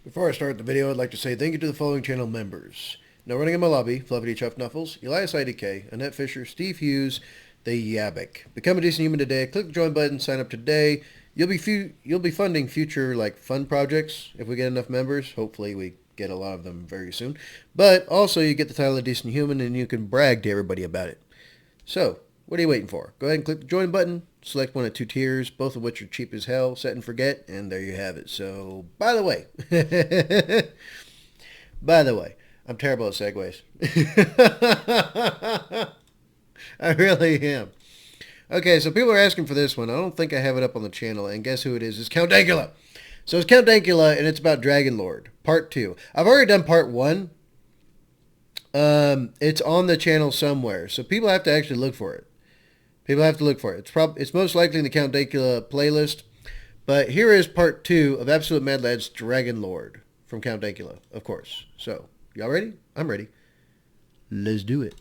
Before I start the video, I'd like to say thank you to the following channel members. Now running in my lobby, Fluffy Chuff Knuffles, Elias IDK, Annette Fisher, Steve Hughes, The Yabbick. Become a decent human today. Click the join button, sign up today. You'll be funding future fun projects if we get enough members. Hopefully we get a lot of them very soon. But also you get the title of decent human and you can brag to everybody about it. So, what are you waiting for? Go ahead and click the join button. Select one of two tiers, both of which are cheap as hell. Set and forget, and there you have it. So, by the way, I'm terrible at segues. I really am. Okay, so people are asking for this one. I don't think I have it up on the channel, and guess who it is? It's Count Dankula. So it's Count Dankula, and it's about Dragonlord, Part 2. I've already done Part 1. It's on the channel somewhere, so people have to actually look for it. It's most likely in the Count Dankula playlist. But here is part 2 of Absolute Mad Lad's Dragonlord from Count Dankula, of course. So, y'all ready? I'm ready. Let's do it.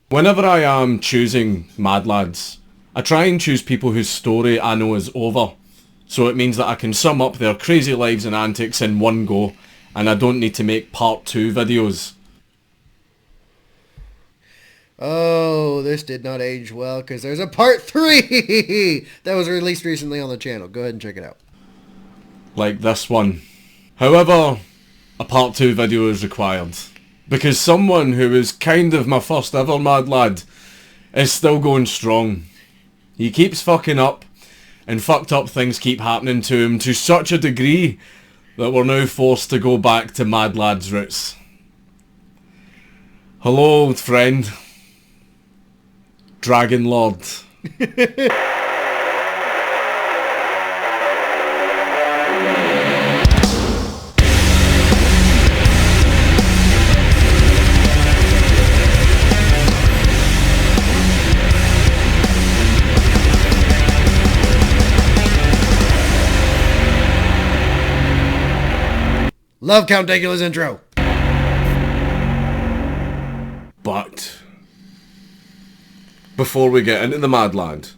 Whenever I am choosing Mad Lads, I try and choose people whose story I know is over. So it means that I can sum up their crazy lives and antics in one go, and I don't need to make part 2 videos. Oh, this did not age well because there's a part 3 that was released recently on the channel. Go ahead and check it out. Like this one. However, a part 2 video is required. Because someone who is kind of my first ever Mad Lad is still going strong. He keeps fucking up, and fucked up things keep happening to him to such a degree that we're now forced to go back to Mad Lad's roots. Hello, old friend. Dragonlord. Love Count Dankula's intro. But before we get into the Mad Lad,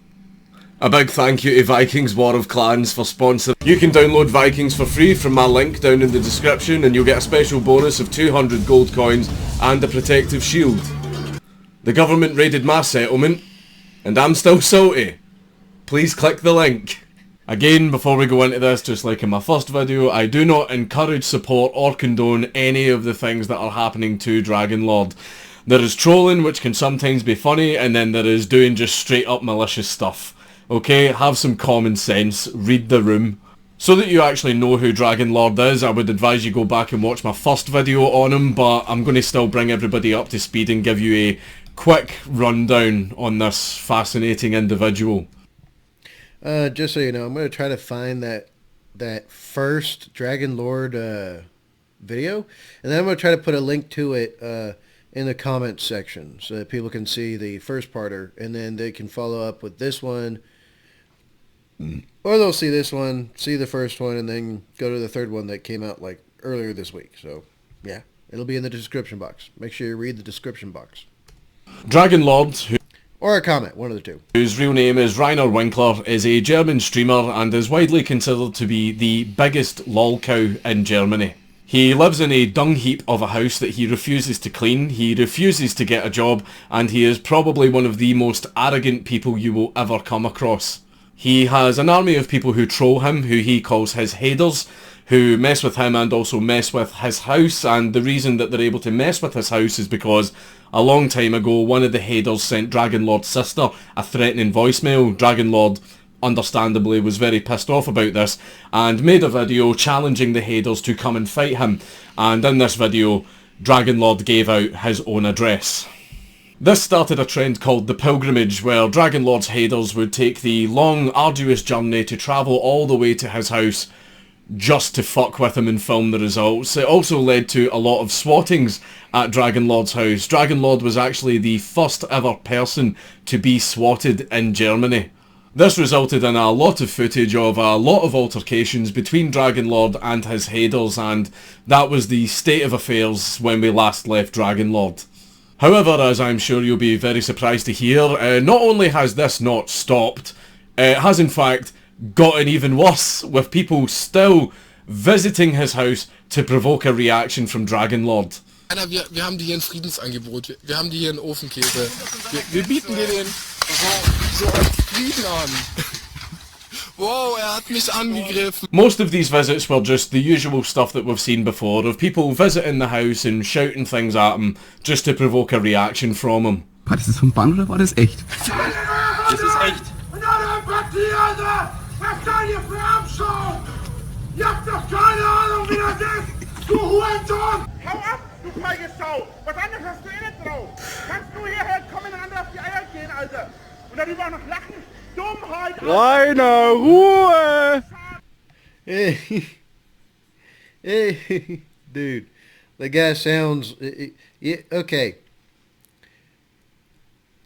a big thank you to Vikings War of Clans for sponsoring. You can download Vikings for free from my link down in the description, and you'll get a special bonus of 200 gold coins and a protective shield. The government raided my settlement, and I'm still salty. Please click the link. Again, before we go into this, just like in my first video, I do not encourage, support or condone any of the things that are happening to Dragonlord. There is trolling, which can sometimes be funny, and then there is doing just straight up malicious stuff. Okay, have some common sense, read the room. So that you actually know who Dragonlord is, I would advise you go back and watch my first video on him, but I'm going to still bring everybody up to speed and give you a quick rundown on this fascinating individual. Just so you know, I'm going to try to find that first Dragonlord video, and then I'm going to try to put a link to it in the comments section so that people can see the first parter, and then they can follow up with this one, or they'll see this one, see the first one, and then go to the third one that came out earlier this week. So, yeah, it'll be in the description box. Make sure you read the description box. Dragonlord, or a comment, one of the two. Whose real name is Rainer Winkler, is a German streamer and is widely considered to be the biggest lol cow in Germany. He lives in a dung heap of a house that he refuses to clean, he refuses to get a job, and he is probably one of the most arrogant people you will ever come across. He has an army of people who troll him, who he calls his haters, who mess with him and also mess with his house, and the reason that they're able to mess with his house is because a long time ago one of the haters sent Dragonlord's sister a threatening voicemail. Dragonlord understandably was very pissed off about this and made a video challenging the haters to come and fight him, and in this video Dragonlord gave out his own address. This started a trend called the pilgrimage, where Dragonlord's haters would take the long arduous journey to travel all the way to his house just to fuck with him and film the results. It also led to a lot of swattings at Dragonlord's house. Dragonlord was actually the first ever person to be swatted in Germany. This resulted in a lot of footage of a lot of altercations between Dragonlord and his haters, and that was the state of affairs when we last left Dragonlord. However, as I'm sure you'll be very surprised to hear, not only has this not stopped, it has in fact gotten even worse, with people still visiting his house to provoke a reaction from Dragonlord. Wir haben dir hier ein Friedensangebot. Wir haben dir hier einen Ofenkäse. Wir bieten dir den so als Frieden an. Wow, hat mich angegriffen. Most of these visits were just the usual stuff that we've seen before, of people visiting the house and shouting things at him just to provoke a reaction from him. War das vom Bann oder war das echt? Das ist echt. Und alle Empathie, Alter! Was seid ihr für Abschau? Ihr habt doch keine Ahnung, wie das ist! Du Hurensohn! Hau ab, du feige Sau! Was anderes hast du nicht drauf! Kannst du hierher kommen und andere auf die Eier gehen, Alter! Und darüber auch noch lachen? Dummheit! Rainer, Ruhe! Hey, dude, the guy sounds... Yeah, okay.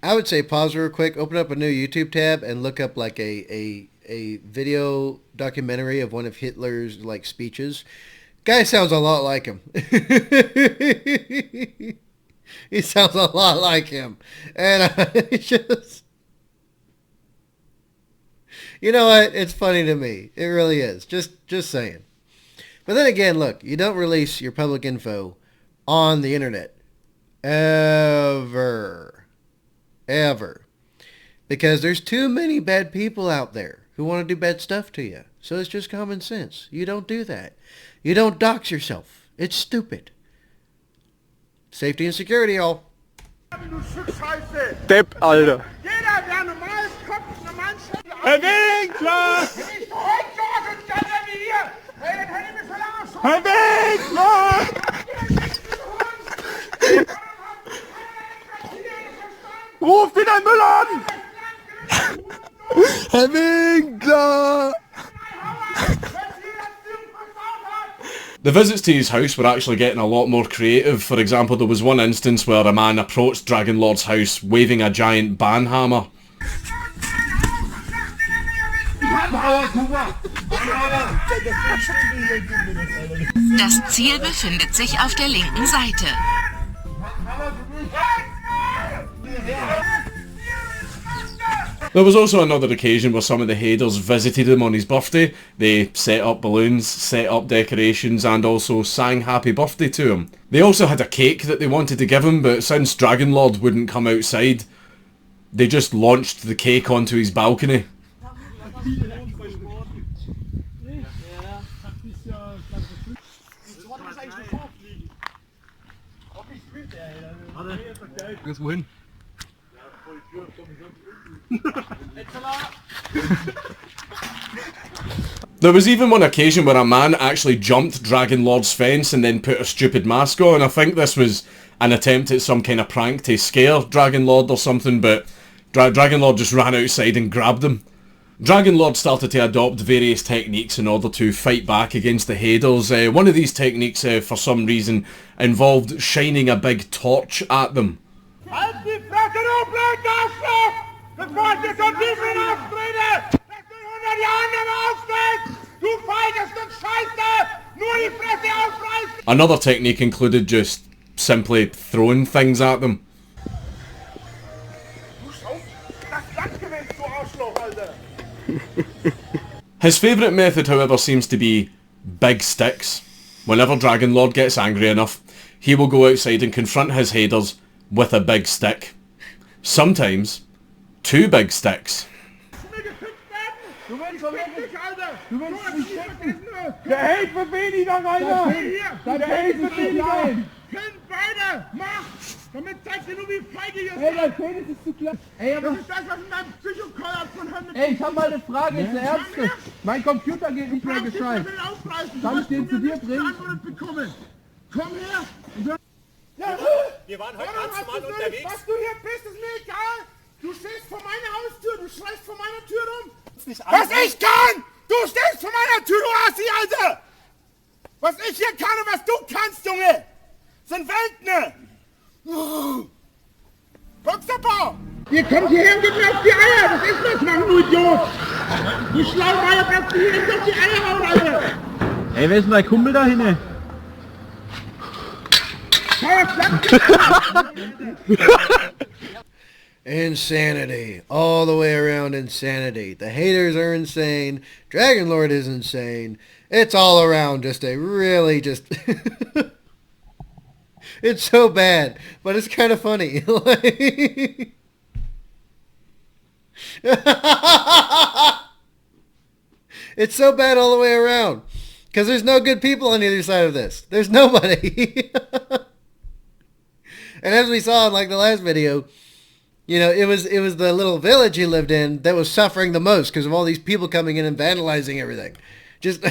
I would say pause real quick, open up a new YouTube tab, and look up like a video documentary of one of Hitler's like speeches. Guy sounds a lot like him. He sounds a lot like him, and I just, you know what? It's funny to me. It really is. Just saying. But then again, look, you don't release your public info on the internet ever. Because there's too many bad people out there who want to do bad stuff to you. So it's just common sense. You don't do that. You don't dox yourself. It's stupid. Safety and security, y'all. Depp, Alter. Jeder, der normal ist, kommt normal Schädel auf. Herr Winkler! Wenn ich so heute so und dann wie hier, hey, dann hätte ich mich schon lange schon... Herr Winkler! Ruf den Müll an! Herr Winkler! The visits to his house were actually getting a lot more creative. For example, there was one instance where a man approached Dragonlord's house waving a giant banhammer. Das Ziel befindet sich auf der linken Seite. There was also another occasion where some of the Haders visited him on his birthday. They set up balloons, set up decorations, and also sang happy birthday to him. They also had a cake that they wanted to give him, but since Dragonlord wouldn't come outside, they just launched the cake onto his balcony. Wohin? There was even one occasion where a man actually jumped Dragonlord's fence and then put a stupid mask on. I think this was an attempt at some kind of prank to scare Dragonlord or something, but Dragonlord just ran outside and grabbed him. Dragonlord started to adopt various techniques in order to fight back against the Haders. One of these techniques, for some reason, involved shining a big torch at them. Halt die Fresse, du Blödarschloch! Bevor ich dir schon diesen auftrete, dass du in 100 Jahren nicht aufstehst! Du feiges Stück Scheiße! Nur die Fresse aufreißen! Another technique included just simply throwing things at them. Du Schau, das Land gewinnst, du Arschloch, Alter! His favourite method, however, seems to be big sticks. Whenever Dragonlord gets angry enough, he will go outside and confront his Haders with a big stick. Sometimes, 2 big sticks. Du willst dich, Alter! Du willst mich ficken! Der hält für weniger, Rainer! Der hält für weniger! Können beide! Mach! Damit zeigst du nur, wie feige ihr Ey, seid! dein Penis ist zu klein! Ey, Das ist das, was in deinem Psychokollab von Hand Ey, ich hab mal eine Frage, jetzt eine ernste. Mein Computer geht nicht mehr gescheit. Kann ich den zu dir bringen? Bekommen. Komm her! Wir waren heute ganz normal unterwegs. Was du hier bist, ist mir egal! Du stehst vor meiner Haustür, du schreist vor meiner Tür rum! Was ich kann! Du stehst vor meiner Tür, du Assi, Alter! Was ich hier kann und was du kannst, Junge! Sind Welten! Guck's doch mal! Ihr kommt hierher und geht mir auf die Eier! Was ist das, Mann, du Idiot! Du Schlaumeier, kannst du hier nicht auf die Eier hauen, Alter! Ey, wer ist denn dein Kumpel da hinten? Insanity. All the way around insanity. The haters are insane. Dragonlord is insane. It's all around just a really just... It's so bad, but it's kind of funny. It's so bad all the way around. Because there's no good people on either side of this. There's nobody. And as we saw in like the last video, you know, it was the little village he lived in that was suffering the most because of all these people coming in and vandalizing everything. Just...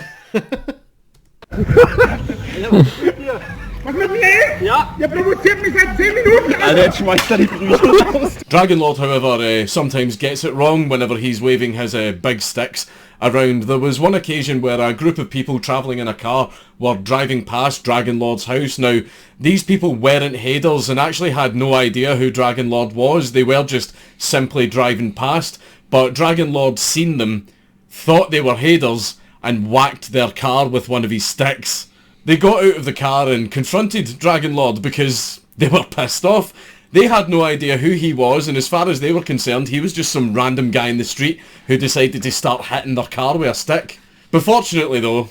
Was mit mir? Ja. Ihr provoziert mich seit 10 Minuten. Alter, jetzt schmeißt er die Brüche raus. Dragonlord, however, sometimes gets it wrong whenever he's waving his big sticks around. There was one occasion where a group of people travelling in a car were driving past Dragonlord's house. Now, these people weren't Haders and actually had no idea who Dragonlord was. They were just simply driving past. But Dragonlord seen them, thought they were Haders, and whacked their car with one of his sticks. They got out of the car and confronted Dragonlord because they were pissed off. They had no idea who he was, and as far as they were concerned, he was just some random guy in the street who decided to start hitting their car with a stick. But fortunately though,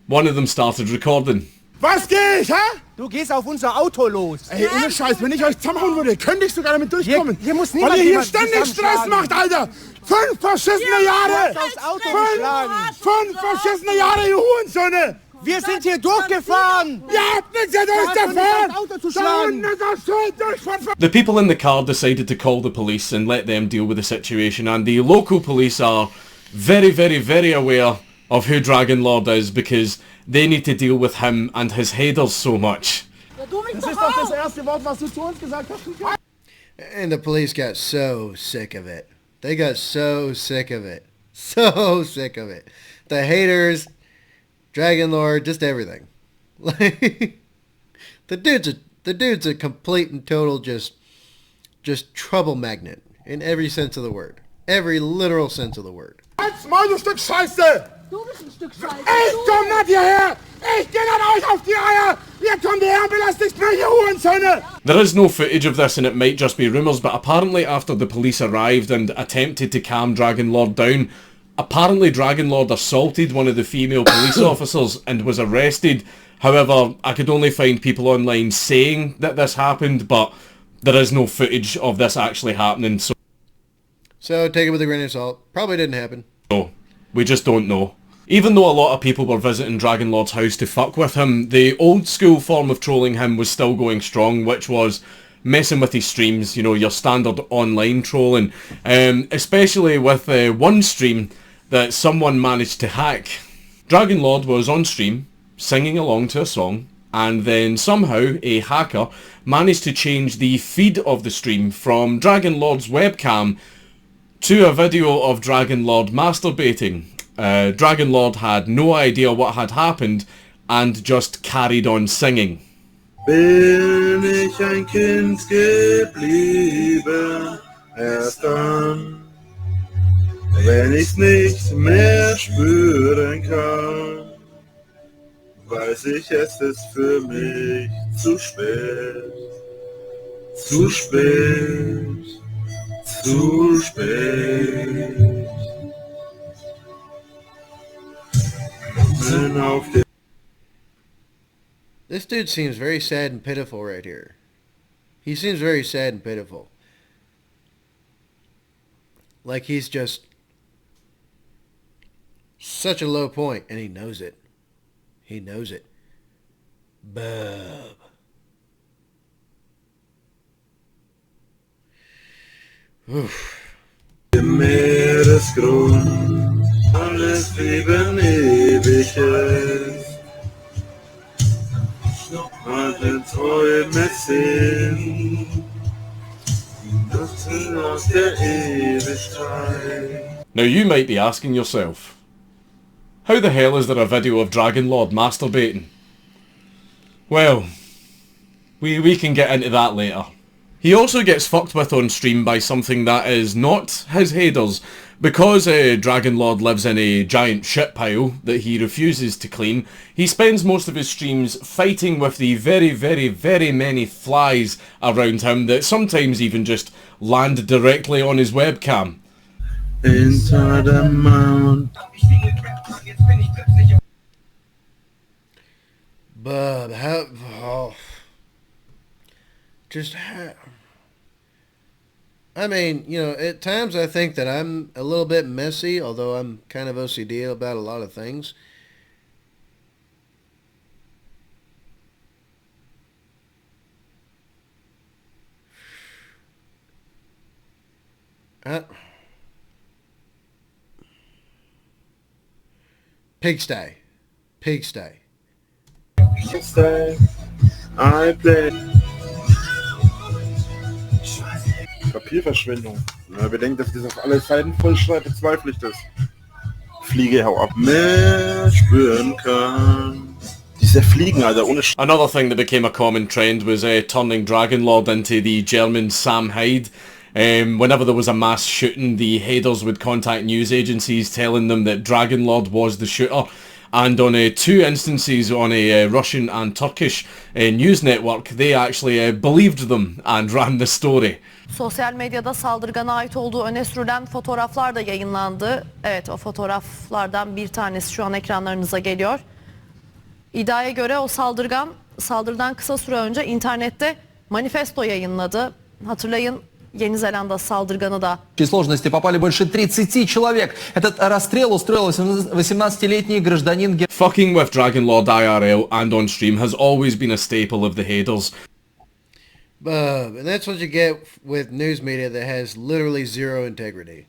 one of them started recording. Was geht, hä? Du gehst auf unser Auto los. Ey, ohne Scheiß, wenn ich euch zusammenhauen würde, könnte ich sogar damit durchkommen. Hier muss niemand weil ihr hier jemanden ständig Stress macht, Alter. 5 verschissene Jahre. 5 verschissene Jahre, ihr Hurensöhne. Wir sind hier durchgefahren. Ihr habt nichts an euch davon. The people in the car decided to call the police and let them deal with the situation, and the local police are very, very, very aware of who Dragonlord is because they need to deal with him and his Haders so much. Das ist doch das erste Wort, was du zu uns gesagt hast. And the police got so sick of it. They got so sick of it. So sick of it. The haters, Dragonlord, just everything. Like, the dude's a complete and total just trouble magnet in every sense of the word. Every literal sense of the word. Halt's Maul, du Stück Scheiße! Du bist ein Stück Scheiße! Ich komm nicht hierher! Ich geh nicht euch auf die Eier! Ihr kommt hierher und belästigt mich, ihr Hurensöhne! There is no footage of this and it might just be rumours, but apparently after the police arrived and attempted to calm Dragonlord down, apparently Dragonlord assaulted one of the female police officers and was arrested. However, I could only find people online saying that this happened, but there is no footage of this actually happening, So take it with a grain of salt. Probably didn't happen. So we just don't know. Even though a lot of people were visiting Dragonlord's house to fuck with him, the old school form of trolling him was still going strong, which was messing with his streams, you know, your standard online trolling. Especially with one stream that someone managed to hack. Dragonlord was on stream, singing along to a song, and then somehow a hacker managed to change the feed of the stream from Dragonlord's webcam to a video of Dragonlord masturbating. Dragonlord had no idea what had happened and just carried on singing. Bin ich ein Kind geblieben, erst dann, wenn ich's nicht mehr spüren kann, weiß ich, es ist für mich zu spät, zu spät, zu spät. Bin auf der This dude seems very sad and pitiful right here. He seems very sad and pitiful. Like he's just such a low point, and he knows it. He knows it. Bub. Oof. Im Meeresgrund alles Leben ewig ist. Alle Träume sind Nutzen aus der Ewigkeit. Now you might be asking yourself, how the hell is there a video of Dragonlord masturbating? Well, we can get into that later. He also gets fucked with on stream by something that is not his Haders. Because Dragonlord lives in a giant shit pile that he refuses to clean, he spends most of his streams fighting with the very, very, very many flies around him that sometimes even just land directly on his webcam. Hinter dem Mount. But how... Oh, just how... I mean, you know, at times I think that I'm a little bit messy, although I'm kind of OCD about a lot of things. Pigsty. Pigsty. Pigsty. I play. Papierverschwendung. Na, bedenkt, dass das auf alle Seiten vollschreibt, bezweifle ich das. Fliege, hau ab. Mehr spüren kann. Diese Fliegen, Alter, ohne Another thing that became a common trend was turning Dragonlord into the German Sam Hyde. Whenever there was a mass shooting, the headers would contact news agencies telling them that Dragonlord was the shooter. And on 2 instances on a Russian and Turkish news network, they actually believed them and ran the story. Sosyal medyada saldırgana ait olduğu öne sürülen fotoğraflar da yayınlandı. Evet, o fotoğraflardan bir tanesi şu an ekranlarınıza geliyor. İddiaya göre o saldırıdan kısa süre önce internette manifesto yayınladı. Hatırlayın, Yeni Zelanda saldırganı da. В сложности попали больше 30 человек. Этот расстрел устроил 18-летний гражданин. Fucking with Dragonlord IRL and on stream has always been a staple of the Haders. And that's what you get with news media that has literally zero integrity.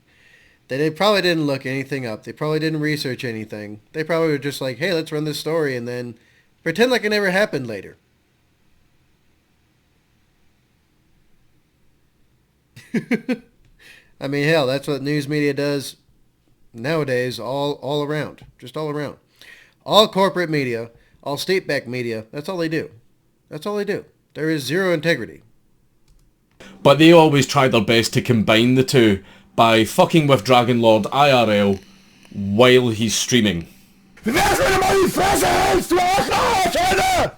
They probably didn't look anything up. They probably didn't research anything. They probably were just like, hey, let's run this story and then pretend like it never happened later. I mean, hell, that's what news media does nowadays all around. Just all around. All corporate media, all state-backed media, that's all they do. That's all they do. There is zero integrity. But they always try their best to combine the two by fucking with Dragonlord IRL while he's streaming. Wer soll mal die Fresse hältst, du Arschloch, Alter!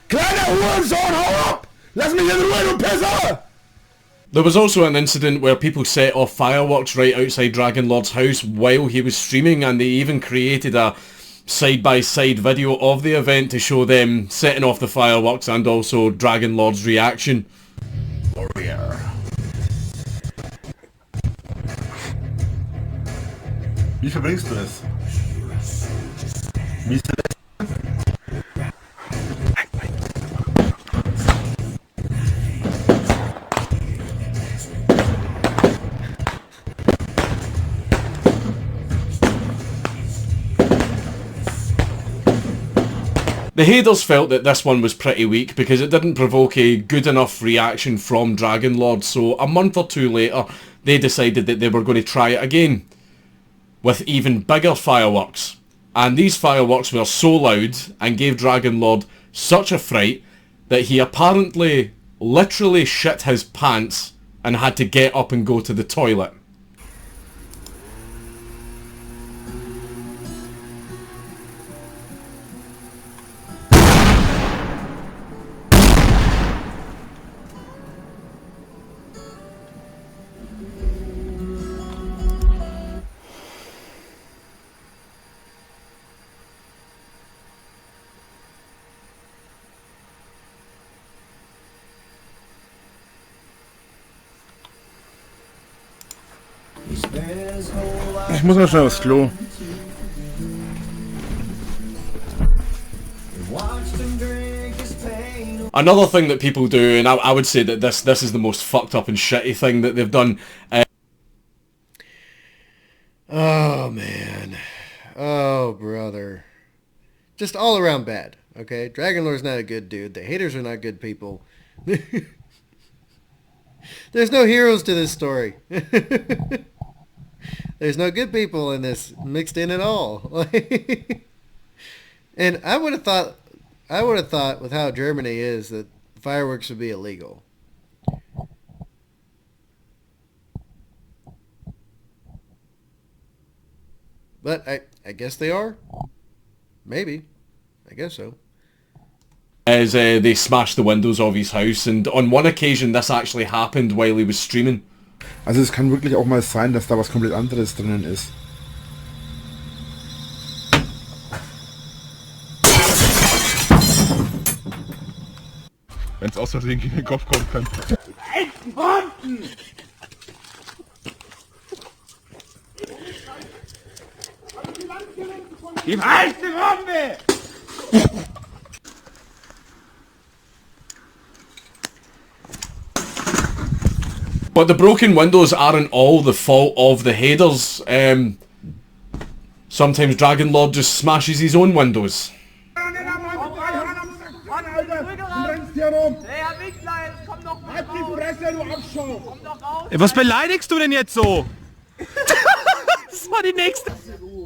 Kleiner Hurensohn, hau ab! Lass mich in Ruhe, du Pisser! There was also an incident where people set off fireworks right outside Dragonlord's house while he was streaming, and they even created a side-by-side video of the event to show them setting off the fireworks and also Dragonlord's reaction. Warrior. Wie verbringst du es? Wie ist das? The Haders felt that this one was pretty weak because it didn't provoke a good enough reaction from Dragonlord, so a month or 2 later they decided that they were going to try it again with even bigger fireworks. And these fireworks were so loud and gave Dragonlord such a fright that he apparently literally shit his pants and had to get up and go to the toilet. Ich muss mal schnell aufs Klo. Another thing that people do, and I would say that this is the most fucked up and shitty thing that they've done. Oh, man. Oh, brother. Just all around bad, okay? Dragonlord's not a good dude. The haters are not good people. There's no heroes to this story. There's no good people in this mixed in at all. And I would have thought with how Germany is that fireworks would be illegal. But I guess they are. Maybe. I guess so. As they smashed the windows of his house, and on one occasion this actually happened while he was streaming. Also es kann wirklich auch mal sein, dass da was komplett anderes drinnen ist. Wenn es aus Versehen gegen den Kopf kommen kann. Die heiße Bombe! But the broken windows aren't all the fault of the Haders. Sometimes Dragonlord just smashes his own windows. Was beleidigst du denn jetzt so? Das war die nächste.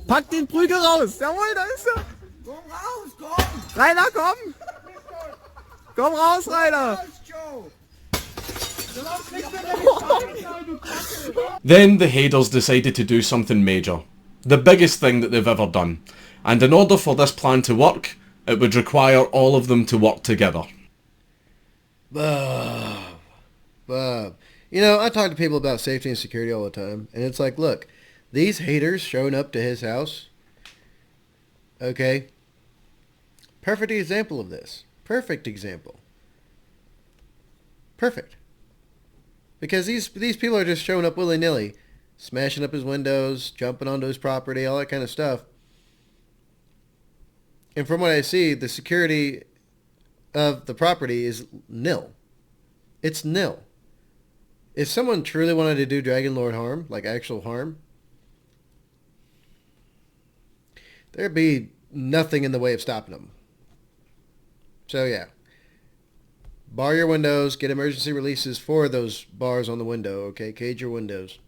Pack den Prügel raus. Jawohl, da ist er. Komm raus, komm. Rainer, komm. Komm raus, Rainer. Then the Haders decided to do something major. The biggest thing that they've ever done. And in order for this plan to work, it would require all of them to work together. Bob. You know, I talk to people about safety and security all the time, and it's like, look, these haters showing up to his house, okay, perfect example of this. Perfect example. Perfect. Because these people are just showing up willy-nilly, smashing up his windows, jumping onto his property, all that kind of stuff. And from what I see, the security of the property is nil. It's nil. If someone truly wanted to do Dragonlord harm, like actual harm, there'd be nothing in the way of stopping them. So yeah. Bar your windows, get emergency releases for those bars on the window, okay? Cage your windows.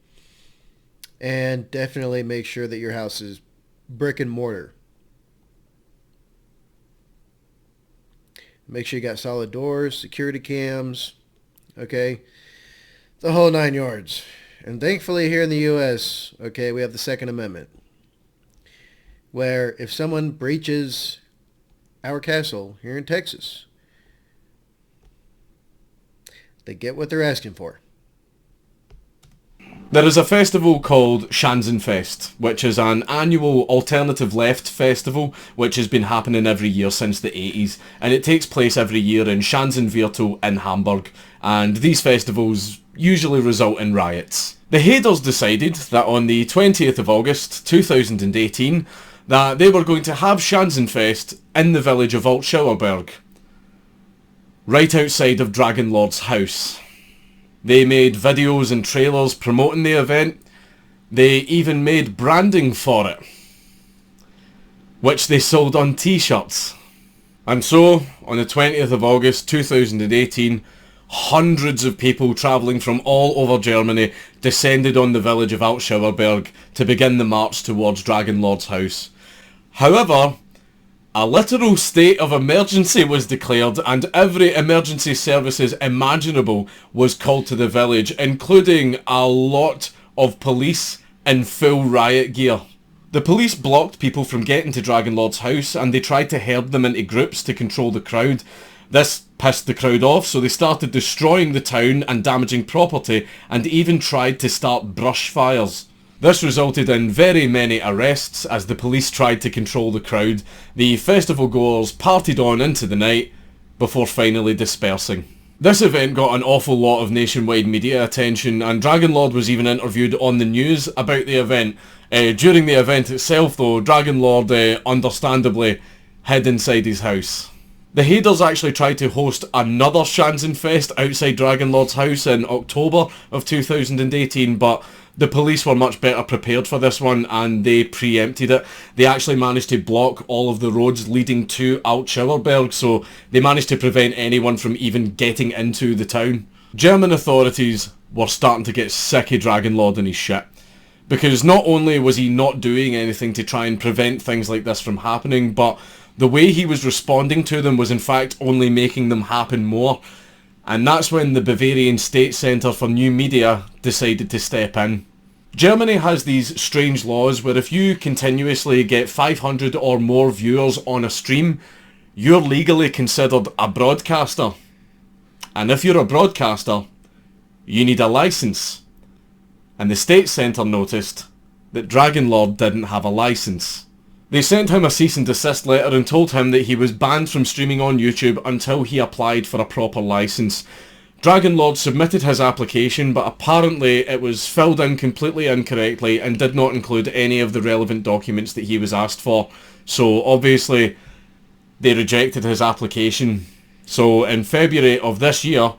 And definitely make sure that your house is brick and mortar. Make sure you got solid doors, security cams, okay? The whole 9 yards. And thankfully here in the U.S., okay, we have the Second Amendment, where if someone breaches our castle here in Texas, they get what they're asking for. There is a festival called Schanzenfest, which is an annual alternative left festival which has been happening every year since the 80s, and it takes place every year in Schanzenviertel in Hamburg, and these festivals usually result in riots. The Haders decided that on the 20th of August 2018 that they were going to have Schanzenfest in the village of Altschauerberg, right outside of Dragonlord's house. They made videos and trailers promoting the event. They even made branding for it, which they sold on t-shirts. And so, on the 20th of August 2018, hundreds of people travelling from all over Germany descended on the village of Altschauerberg to begin the march towards Dragonlord's house. However, a literal state of emergency was declared and every emergency services imaginable was called to the village, including a lot of police in full riot gear. The police blocked people from getting to Dragonlord's house and they tried to herd them into groups to control the crowd. This pissed the crowd off, so they started destroying the town and damaging property and even tried to start brush fires. This resulted in very many arrests as the police tried to control the crowd. The festival goers partied on into the night before finally dispersing. This event got an awful lot of nationwide media attention, and Dragonlord was even interviewed on the news about the event. During the event itself though, Dragonlord understandably hid inside his house. The Haders actually tried to host another Schanzenfest outside Dragonlord's house in October of 2018, but the police were much better prepared for this one and they preempted it. They actually managed to block all of the roads leading to Altschauerberg, so they managed to prevent anyone from even getting into the town. German authorities were starting to get sick of Dragonlord and his shit, because not only was he not doing anything to try and prevent things like this from happening, but the way he was responding to them was in fact only making them happen more. And that's when the Bavarian State Centre for New Media decided to step in. Germany has these strange laws where if you continuously get 500 or more viewers on a stream, you're legally considered a broadcaster. And if you're a broadcaster, you need a licence. And the State Centre noticed that Dragonlord didn't have a licence. They sent him a cease and desist letter and told him that he was banned from streaming on YouTube until he applied for a proper licence. Dragonlord submitted his application, but apparently it was filled in completely incorrectly and did not include any of the relevant documents that he was asked for. So obviously they rejected his application. So in February of this year,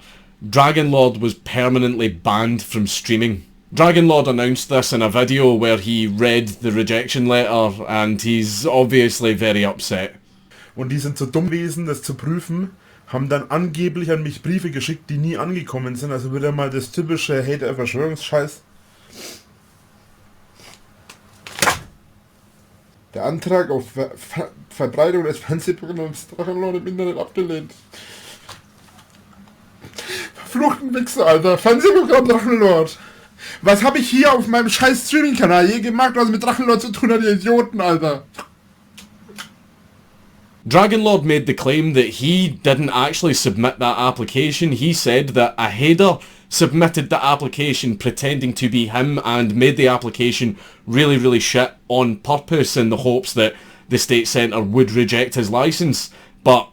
Dragonlord was permanently banned from streaming. Dragonlord announced this in a video where he read the rejection letter, and he's obviously very upset. Und die sind so dumm gewesen, das zu prüfen, haben dann angeblich an mich Briefe geschickt, die nie angekommen sind. Also wieder mal das typische Hater-Verschwörungsscheiß. Der Antrag auf Verbreitung des Fernsehprogramms Dragonlord im Internet abgelehnt. Verfluchten Wichser, Alter. Fernsehprogramm Dragonlord. Was habe ich hier auf meinem scheiß Streaming-Kanal je gemacht, was mit Dragonlord zu tun hat, ihr Idioten, Alter? Dragonlord made the claim that he didn't actually submit that application. He said that a header submitted the application pretending to be him and made the application really, really shit on purpose in the hopes that the state centre would reject his licence. But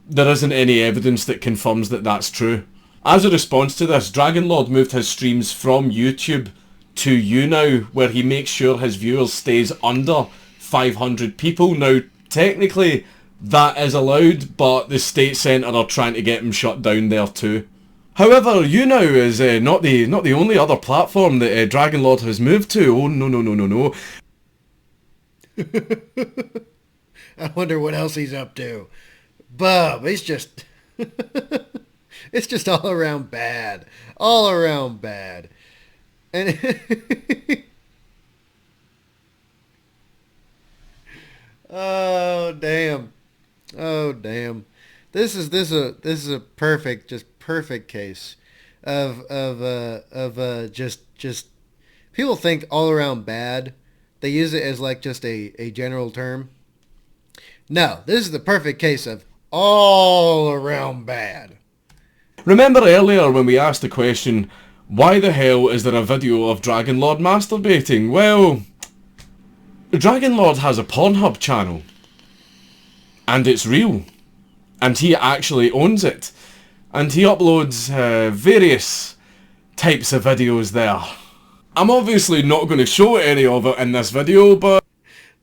there isn't any evidence that confirms that that's true. As a response to this, Dragonlord moved his streams from YouTube to YouNow, where he makes sure his viewers stays under 500 people. Now, technically, that is allowed, but the state centre are trying to get him shut down there too. However, YouNow is not the only other platform that Dragonlord has moved to. Oh, no. I wonder what else he's up to. Bub, he's just... It's just all around bad. All around bad. And oh damn. Oh damn. This is a perfect case of just people think all around bad. They use it as like just a general term. No, this is the perfect case of all around bad. Remember earlier when we asked the question, why the hell is there a video of Dragonlord masturbating? Well, Dragonlord has a Pornhub channel. And it's real. And he actually owns it. And he uploads various types of videos there. I'm obviously not going to show any of it in this video, but...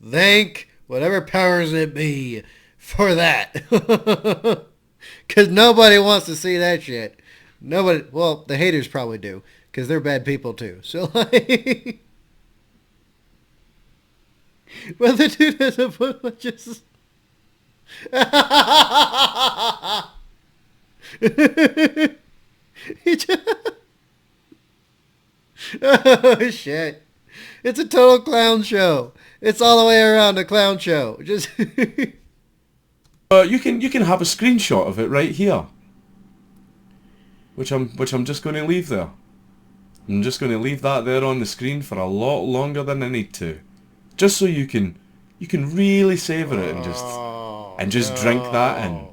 Thank whatever powers it be for that. Because nobody wants to see that shit. Nobody, well, the haters probably do. Because they're bad people too. So, like... well, the dude has a foot just... he just... oh, shit. It's a total clown show. It's all the way around a clown show. Just... you can have a screenshot of it right here, which I'm just going to leave there. I'm just going to leave that there on the screen for a lot longer than I need to, just so you can really savor it and just drink that in.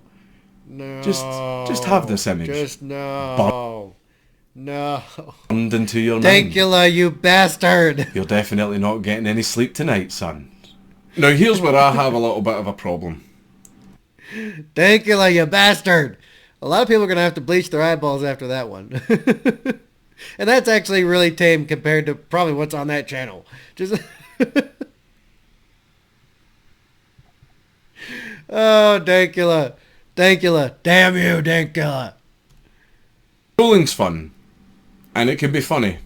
No. Just have this image. Just no. No. Burned into your mind. Dankula, you bastard! You're definitely not getting any sleep tonight, son. Now here's where I have a little bit of a problem. Dankula, you bastard! A lot of people are going to have to bleach their eyeballs after that one. And that's actually really tame compared to probably what's on that channel. Just... oh, Dankula. Dankula. Damn you, Dankula. Trolling's fun. And it can be funny.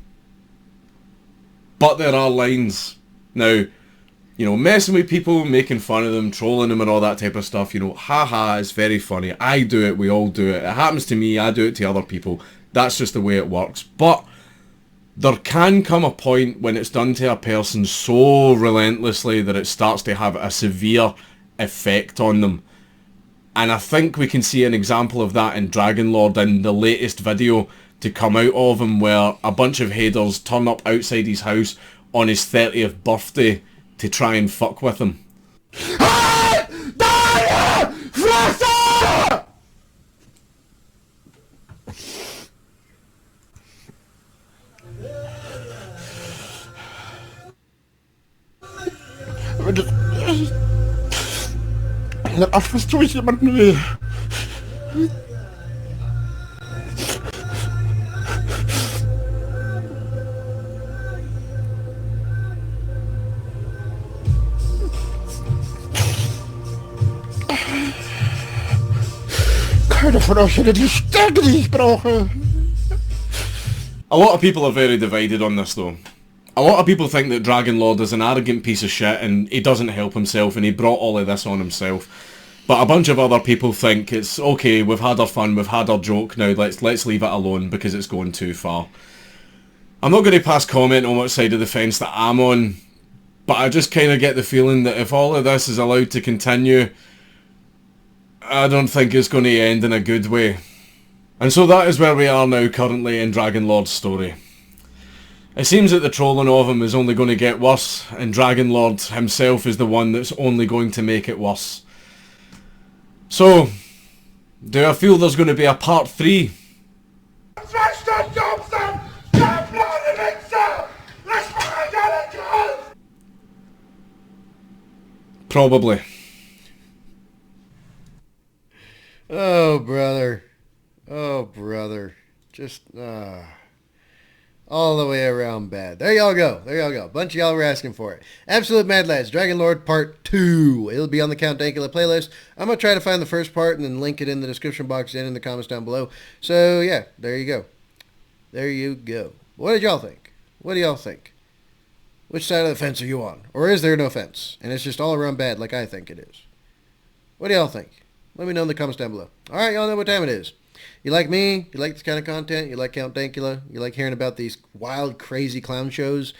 But there are lines. Now... you know, messing with people, making fun of them, trolling them and all that type of stuff, you know, haha, it's very funny. I do it, we all do it. It happens to me, I do it to other people. That's just the way it works. But there can come a point when it's done to a person so relentlessly that it starts to have a severe effect on them. And I think we can see an example of that in Dragonlord in the latest video to come out of him, where a bunch of haters turn up outside his house on his 30th birthday to try and fuck with him. Ach, was tue ich jemandem weh? Keiner von euch hätte die Stärke, die ich brauche. A lot of people are very divided on this though. A lot of people think that Dragonlord is an arrogant piece of shit and he doesn't help himself and he brought all of this on himself. But a bunch of other people think it's okay, we've had our fun, we've had our joke, now let's leave it alone because it's going too far. I'm not going to pass comment on what side of the fence that I'm on, but I just kind of get the feeling that if all of this is allowed to continue, I don't think it's going to end in a good way. And so that is where we are now currently in Dragonlord's story. It seems that the trolling of him is only going to get worse, and Dragonlord himself is the one that's only going to make it worse. So, do I feel there's going to be a part 3? Probably. Oh, brother. Oh, brother. Just, all the way around bad. There y'all go. There y'all go. Bunch of y'all were asking for it. Absolute Mad Lads, Dragonlord Part 2. It'll be on the Count Dankula playlist. I'm going to try to find the first part and then link it in the description box and in the comments down below. So, yeah, there you go. There you go. What did y'all think? What do y'all think? Which side of the fence are you on? Or is there no fence? And it's just all around bad like I think it is. What do y'all think? Let me know in the comments down below. Alright, y'all know what time it is. You like me? You like this kind of content? You like Count Dankula? You like hearing about these wild, crazy clown shows?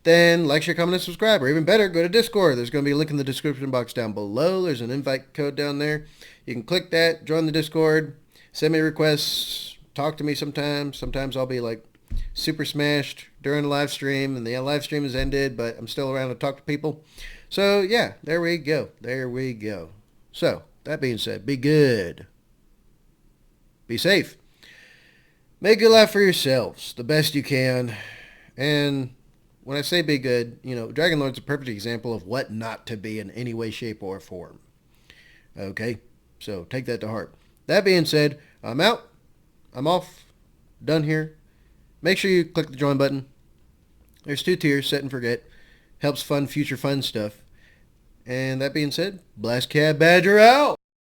Then like, share, comment, and subscribe. Or even better, go to Discord. There's going to be a link in the description box down below. There's an invite code down there. You can click that, join the Discord, send me requests, talk to me sometimes. Sometimes I'll be like super smashed during the live stream, and the live stream has ended, but I'm still around to talk to people. So yeah, there we go. There we go. So, that being said, be good. Be safe. Make good life for yourselves the best you can. And when I say be good, you know, Dragonlord's a perfect example of what not to be in any way, shape, or form. Okay? So take that to heart. That being said, I'm out. I'm off. Done here. Make sure you click the join button. There's 2 tiers, set and forget. Helps fund future fun stuff. And that being said, Blastcapbadger out!